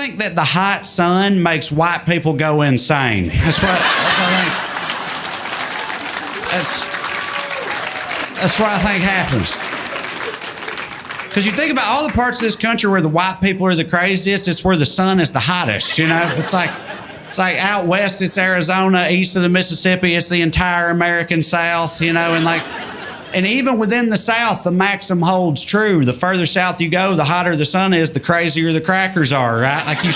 think that the hot sun makes white people go insane. That's what I think. That's what I think happens. Because you think about all the parts of this country where the white people are the craziest, it's where the sun is the hottest, you know? It's like out west, it's Arizona, east of the Mississippi, it's the entire American South, you know, and even within the South, the maxim holds true. The further south you go, the hotter the sun is, the crazier the crackers are, right? Like you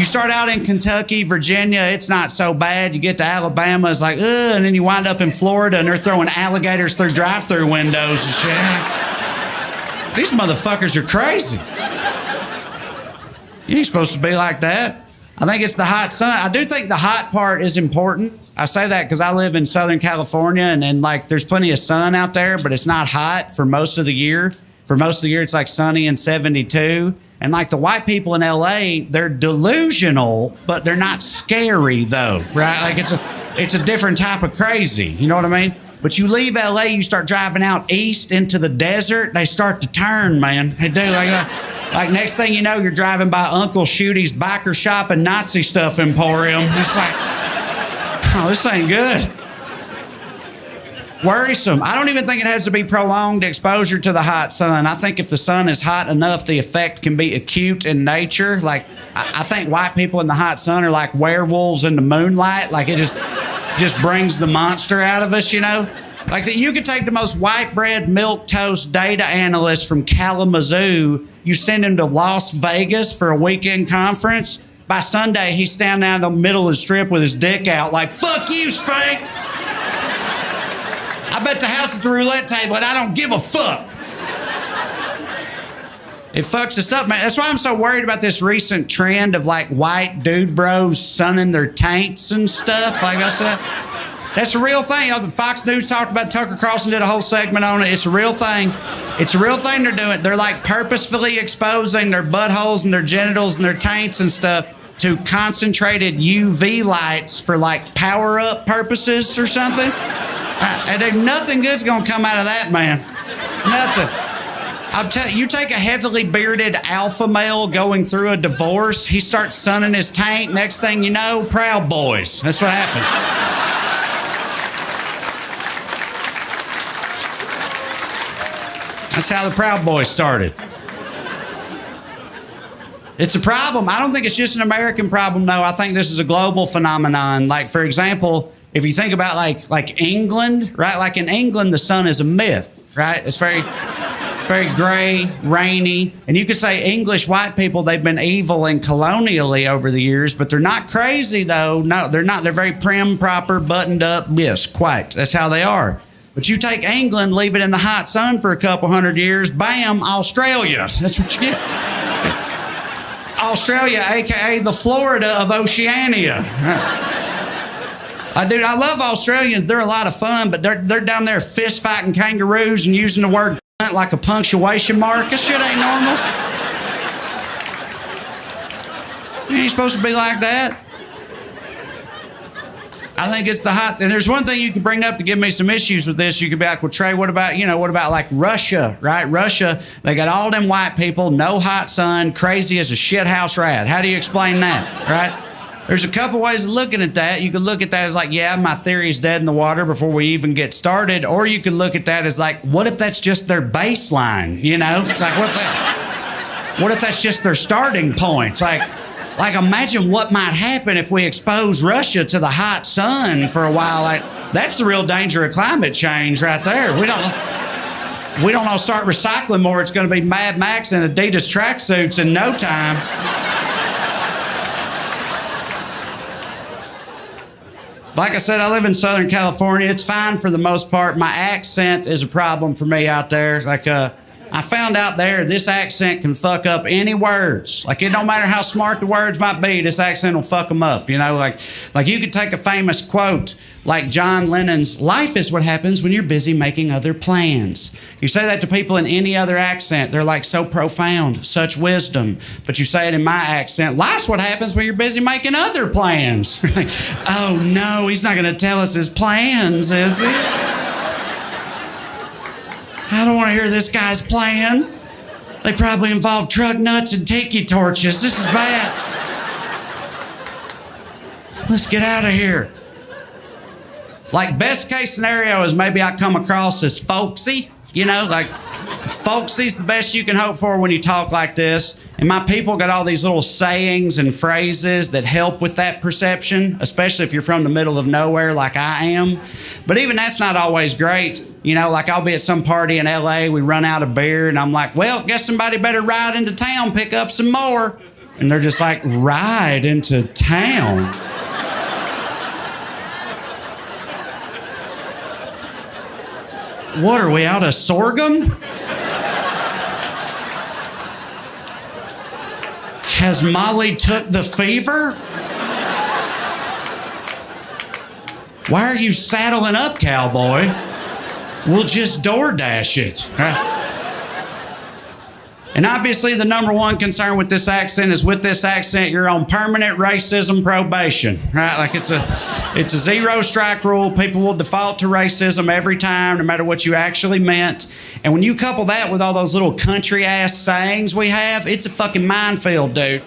start out in Kentucky, Virginia, it's not so bad. You get to Alabama, it's like, ugh, and then you wind up in Florida and they're throwing alligators through drive-through windows and shit. These motherfuckers are crazy. You ain't supposed to be like that. I think it's the hot sun. I do think the hot part is important. I say that because I live in Southern California and like there's plenty of sun out there, but it's not hot for most of the year. For most of the year, it's like sunny and 72. And like the white people in LA, they're delusional, but they're not scary though, right? Like it's a different type of crazy. You know what I mean? But you leave LA, you start driving out east into the desert, they start to turn, man. They do like next thing you know, you're driving by Uncle Shooty's biker shop and Nazi stuff emporium. It's like, oh, this ain't good. Worrisome. I don't even think it has to be prolonged exposure to the hot sun. I think if the sun is hot enough, the effect can be acute in nature. Like, I think white people in the hot sun are like werewolves in the moonlight. Like, it just brings the monster out of us, you know? Like, that you could take the most white bread, milquetoast data analyst from Kalamazoo, you send him to Las Vegas for a weekend conference. By Sunday, he's standing out in the middle of the strip with his dick out like, fuck you, Frank. I bet the house at the roulette table and I don't give a fuck. It fucks us up, man. That's why I'm so worried about this recent trend of like white dude bros sunning their taints and stuff. Like I said, that's a real thing. Fox News talked about Tucker Carlson, did a whole segment on it. It's a real thing. It's a real thing they're doing. They're like purposefully exposing their buttholes and their genitals and their taints and stuff to concentrated UV lights for like power-up purposes or something. And nothing good's gonna come out of that, man. Nothing. You take a heavily bearded alpha male going through a divorce, he starts sunning his taint, next thing you know, Proud Boys. That's what happens. That's how the Proud Boys started. It's a problem. I don't think it's just an American problem, though. I think this is a global phenomenon. Like, for example, if you think about like England, right? Like in England, the sun is a myth, right? It's very gray, rainy. And you could say English white people, they've been evil and colonially over the years, but they're not crazy though. No, they're not. They're very prim, proper, buttoned up. Yes, quite. That's how they are. But you take England, leave it in the hot sun for a couple hundred years, bam, Australia. That's what you get. Australia, AKA the Florida of Oceania. Dude, I love Australians. They're a lot of fun, but they're down there fist fighting kangaroos and using the word like a punctuation mark. This shit ain't normal. You ain't supposed to be like that. I think it's the hot. And there's one thing you can bring up to give me some issues with this. You could be like, well, Trae, what about like Russia, right? Russia, they got all them white people, no hot sun, crazy as a shithouse rat. How do you explain that, right? There's a couple ways of looking at that. You could look at that as like, yeah, my theory's dead in the water before we even get started. Or you could look at that as like, what if that's just their baseline, you know? It's like, what if that's just their starting point? Like imagine what might happen if we expose Russia to the hot sun for a while. Like, that's the real danger of climate change right there. We don't all start recycling more. It's going to be Mad Max and Adidas tracksuits in no time. Like I said, I live in Southern California. It's fine for the most part. My accent is a problem for me out there. Like, I found out there, this accent can fuck up any words. Like, it don't matter how smart the words might be, this accent will fuck them up, you know? Like you could take a famous quote, like John Lennon's, "Life is what happens when you're busy making other plans." You say that to people in any other accent, they're like so profound, such wisdom. But you say it in my accent, "Life's what happens when you're busy making other plans." Oh no, he's not gonna tell us his plans, is he? I don't want to hear this guy's plans. They probably involve truck nuts and tiki torches. This is bad. Let's get out of here. Like, best case scenario is maybe I come across as folksy. You know, like, folksy's the best you can hope for when you talk like this. And my people got all these little sayings and phrases that help with that perception, especially if you're from the middle of nowhere like I am. But even that's not always great. You know, like I'll be at some party in LA, we run out of beer, and I'm like, well, guess somebody better ride into town, pick up some more. And they're just like, ride into town? What are we, out of sorghum? Has Molly took the fever? Why are you saddling up, cowboy? We'll just DoorDash it. And obviously the number one concern with this accent is with this accent, you're on permanent racism probation, right? Like it's a zero strike rule. People will default to racism every time, no matter what you actually meant. And when you couple that with all those little country ass sayings we have, it's a fucking minefield, dude.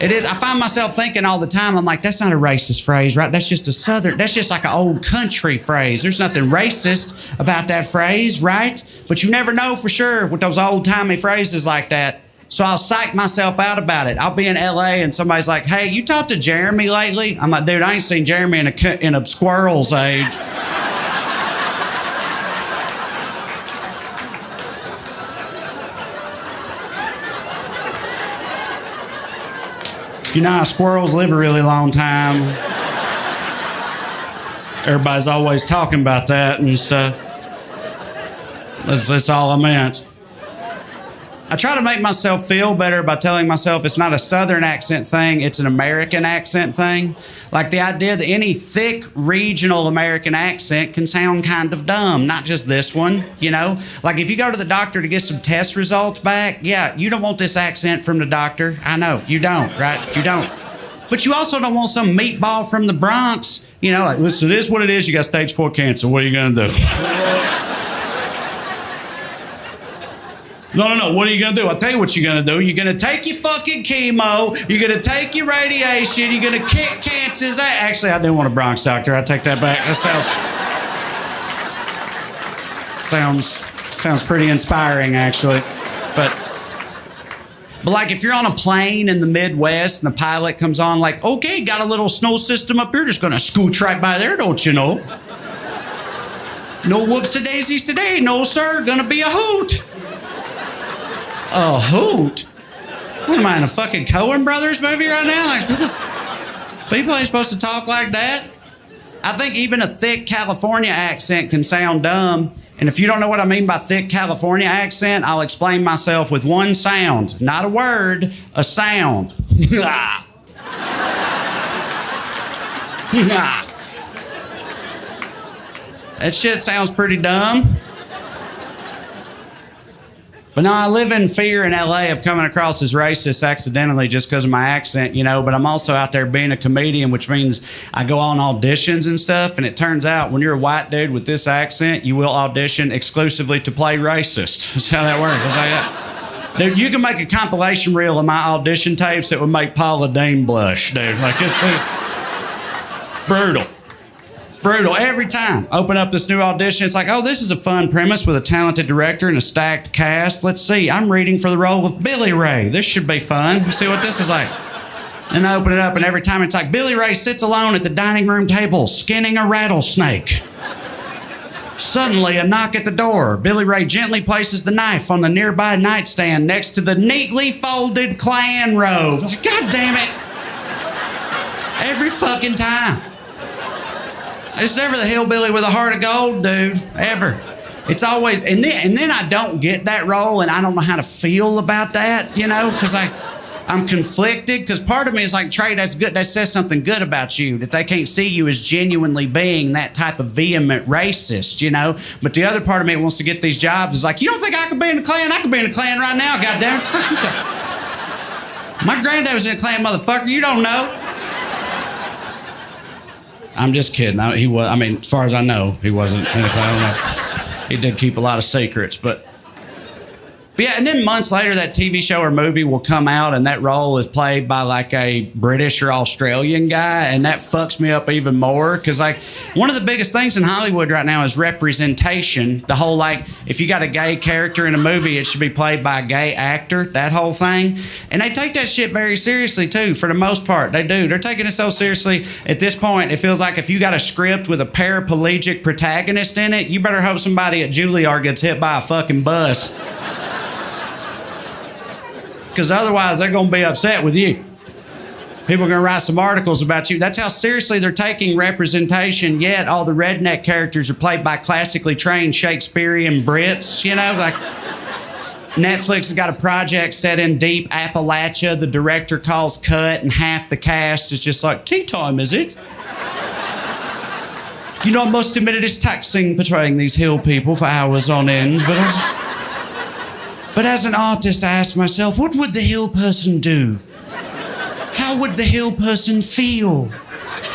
It is. I find myself thinking all the time, I'm like, that's not a racist phrase, right? That's just a southern, that's just like an old country phrase. There's nothing racist about that phrase, right? But you never know for sure with those old timey phrases like that. So I'll psych myself out about it. I'll be in LA and somebody's like, hey, you talked to Jeremy lately? I'm like, dude, I ain't seen Jeremy in a squirrel's age. You know how squirrels live a really long time. Everybody's always talking about that and stuff. That's all I meant. I try to make myself feel better by telling myself it's not a Southern accent thing, it's an American accent thing. Like the idea that any thick regional American accent can sound kind of dumb, not just this one, you know? Like if you go to the doctor to get some test results back, yeah, you don't want this accent from the doctor. I know, you don't, right? You don't. But you also don't want some meatball from the Bronx, you know, like, listen, this is what it is, you got stage 4 cancer, what are you gonna do? No, what are you gonna do? I'll tell you what you're gonna do. You're gonna take your fucking chemo, you're gonna take your radiation, you're gonna kick cancer's ass. Actually, I didn't want a Bronx doctor. I take that back. That sounds pretty inspiring, actually. But like if you're on a plane in the Midwest and the pilot comes on like, okay, got a little snow system up here, just gonna scooch right by there, don't you know? No whoopsie-daisies today, no sir, gonna be a hoot. A hoot? What am I, in a fucking Coen Brothers movie right now? Like, people ain't supposed to talk like that. I think even a thick California accent can sound dumb. And if you don't know what I mean by thick California accent, I'll explain myself with one sound. Not a word, a sound. That shit sounds pretty dumb. But no, I live in fear in LA of coming across as racist accidentally just because of my accent, you know, but I'm also out there being a comedian, which means I go on auditions and stuff, and it turns out when you're a white dude with this accent, you will audition exclusively to play racist. That's how that works. That's how that... Dude, you can make a compilation reel of my audition tapes that would make Paula Deen blush, dude. Like, it's brutal. Brutal every time. Open up this new audition. It's like, oh, this is a fun premise with a talented director and a stacked cast. Let's see. I'm reading for the role of Billy Ray. This should be fun. Let's see what this is like. Then I open it up, and every time it's like, Billy Ray sits alone at the dining room table, skinning a rattlesnake. Suddenly, a knock at the door. Billy Ray gently places the knife on the nearby nightstand next to the neatly folded Klan robe. Like, God damn it. Every fucking time. It's never the hillbilly with a heart of gold, dude. Ever. It's always, and then I don't get that role, and I don't know how to feel about that, you know, because I'm conflicted. Because part of me is like, Trae, that's good. That says something good about you, that they can't see you as genuinely being that type of vehement racist, you know. But the other part of me that wants to get these jobs is like, you don't think I could be in the Klan? I could be in the Klan right now. Goddamn it! Fuck you. My granddad was in the Klan, motherfucker. You don't know. I'm just kidding. He was. I mean, as far as I know, he wasn't in the Klan. I don't know. He did keep a lot of secrets, but But yeah, and then months later, that TV show or movie will come out, and that role is played by like a British or Australian guy, and that fucks me up even more because like one of the biggest things in Hollywood right now is representation. The whole like if you got a gay character in a movie, it should be played by a gay actor. That whole thing, and they take that shit very seriously too. For the most part, they do. They're taking it so seriously. At this point, it feels like if you got a script with a paraplegic protagonist in it, you better hope somebody at Juilliard gets hit by a fucking bus. Because otherwise they're going to be upset with you. People are going to write some articles about you. That's how seriously they're taking representation, yet all the redneck characters are played by classically trained Shakespearean Brits, you know, like Netflix has got a project set in deep Appalachia. The director calls cut and half the cast is just like, tea time, is it? You know, I must admit it is taxing portraying these hill people for hours on end, But as an artist, I ask myself, what would the hill person do? How would the hill person feel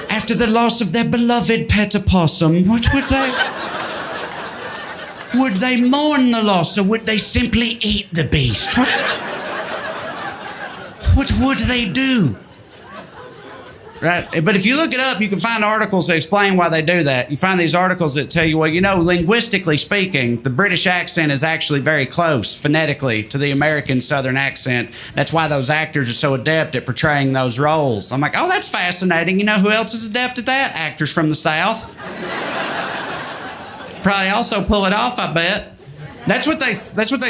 after the loss of their beloved pet opossum? What would they... Would they mourn the loss, or would they simply eat the beast? What would they do? Right? But if you look it up, you can find articles that explain why they do that. You find these articles that tell you, well, you know, linguistically speaking, the British accent is actually very close phonetically to the American Southern accent. That's why those actors are so adept at portraying those roles. I'm like, oh, that's fascinating. You know who else is adept at that? Actors from the South. Probably also pull it off, I bet. That's what they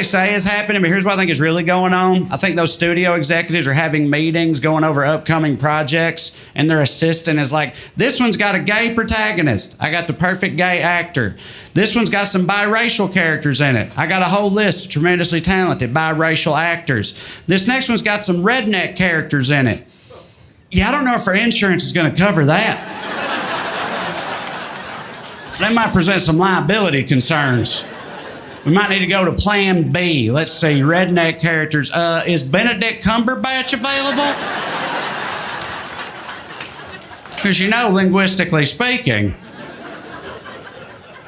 say is happening, but here's what I think is really going on. I think those studio executives are having meetings going over upcoming projects, and their assistant is like, this one's got a gay protagonist. I got the perfect gay actor. This one's got some biracial characters in it. I got a whole list of tremendously talented biracial actors. This next one's got some redneck characters in it. Yeah, I don't know if our insurance is going to cover that. That might present some liability concerns. We might need to go to Plan B. Let's see, redneck characters. Is Benedict Cumberbatch available? Because you know, linguistically speaking,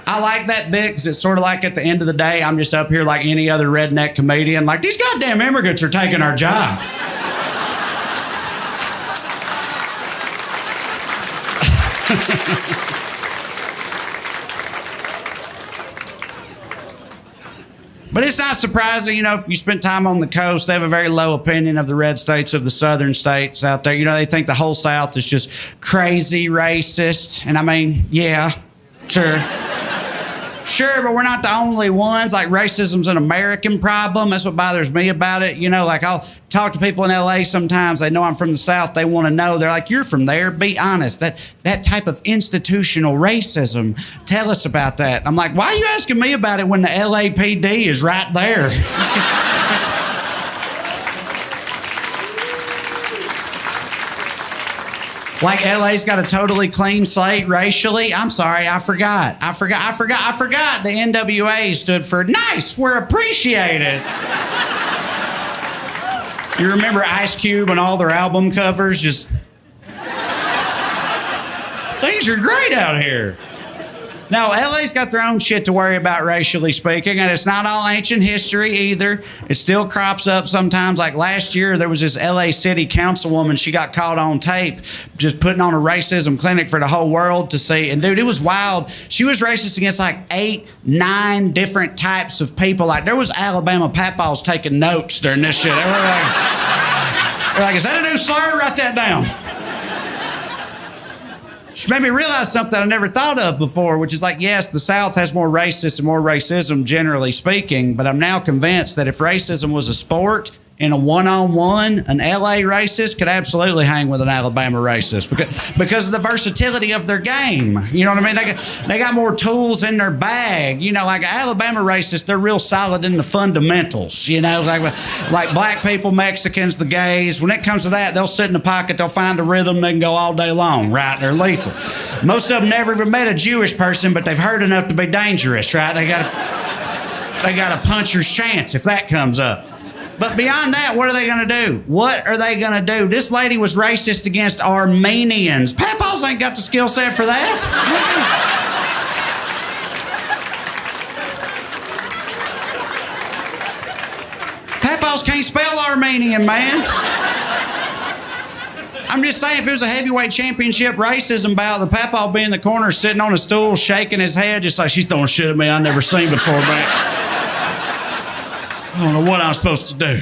I like that bit because it's sort of like at the end of the day, I'm just up here like any other redneck comedian. Like, these goddamn immigrants are taking our jobs. But it's not surprising, you know, if you spend time on the coast, they have a very low opinion of the red states, of the southern states out there. You know, they think the whole South is just crazy racist. And I mean, yeah, sure. Sure, but we're not the only ones. Like, racism's an American problem. That's what bothers me about it. You know, like, I'll talk to people in LA sometimes. They know I'm from the South. They want to know. They're like, you're from there. Be honest. That type of institutional racism. Tell us about that. I'm like, why are you asking me about it when the LAPD is right there? Like LA's got a totally clean slate racially. I'm sorry, I forgot. The NWA stood for nice, we're appreciated. You remember Ice Cube and all their album covers? Just things are great out here. No, LA's got their own shit to worry about racially speaking, and it's not all ancient history either. It still crops up sometimes. Like last year, there was this LA city councilwoman. She got caught on tape just putting on a racism clinic for the whole world to see. And dude, it was wild. She was racist against like 8, 9 different types of people. Like there was Alabama papaws taking notes during this shit. They were like, is that a new slur? Write that down. She made me realize something I never thought of before, which is like, yes, the South has more racists and more racism, generally speaking, but I'm now convinced that if racism was a sport, in a one-on-one, an LA racist could absolutely hang with an Alabama racist because of the versatility of their game. You know what I mean? They got more tools in their bag. You know, like an Alabama racist, they're real solid in the fundamentals. You know, like black people, Mexicans, the gays. When it comes to that, they'll sit in the pocket, they'll find a rhythm, they can go all day long, right? They're lethal. Most of them never even met a Jewish person, but they've heard enough to be dangerous, right? They got a puncher's chance if that comes up. But beyond that, what are they going to do? What are they going to do? This lady was racist against Armenians. Papaws ain't got the skill set for that. papaws can't spell Armenian, man. I'm just saying, if it was a heavyweight championship racism bout, the papa will be in the corner sitting on a stool, shaking his head, just like, she's throwing shit at me I never seen before, man. I don't know what I'm supposed to do.